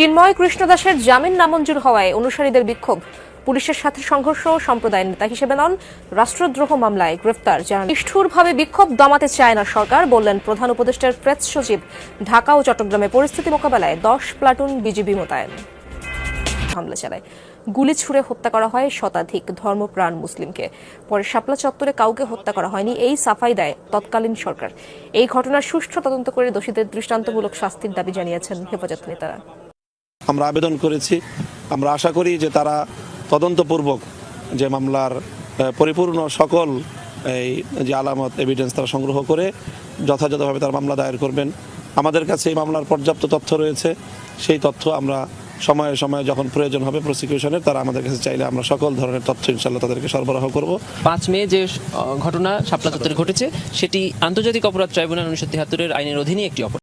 চিন্ময় কৃষ্ণ দাসের জামিন নামঞ্জুর হওয়ায় অনুসারীদের বিক্ষোভ। পুলিশের সাথে সংঘর্ষ, সম্প্রদায়ের নেতা হিসেবে নন, রাষ্ট্রদ্রোহ মামলায় গ্রেফতার। নিষ্ঠুরভাবে বিক্ষোভ দমাতে চায় না সরকার, বললেন প্রধান উপদেষ্টার প্রেস সচিব। ঢাকা ও চট্টগ্রামে পরিস্থিতি মোকাবেলায় 10 প্লাটুন বিজিবি মোতায়েন। হামলা চালায়, গুলি ছুড়ে হত্যা করা হয় শতাধিক ধর্মপ্রাণ মুসলিমকে। পরে শাপলা চত্বরে কাউকে হত্যা করা হয়নি, এই সাফাই দেয় তৎকালীন সরকার। এই ঘটনার সুষ্ঠু তদন্ত করে দোষীদের দৃষ্টান্তমূলক শাস্তির দাবি জানিয়েছেন হেফাজত নেতারা। আমরা আবেদন করেছি, আমরা আশা করি যে তারা তদন্তপূর্বক যে মামলার পরিপূর্ণ সকল এই যে আলামত এভিডেন্স তারা সংগ্রহ করে যথাযথভাবে তারা মামলা দায়ের করবেন। আমাদের কাছে এই মামলার পর্যাপ্ত তথ্য রয়েছে, সেই তথ্য আমরা সময়ে সময়ে যখন প্রয়োজন হবে প্রসিকিউশনের, তারা আমাদের কাছে চাইলে আমরা সকল ধরনের তথ্য ইনশাল্লাহ তাদেরকে সরবরাহ করব। 5 মে যে ঘটনা শাপলা চত্বরে ঘটেছে সেটি আন্তর্জাতিক অপরাধ ট্রাইব্যুনাল 1973 আইনের অধীনে একটি অপরাধ।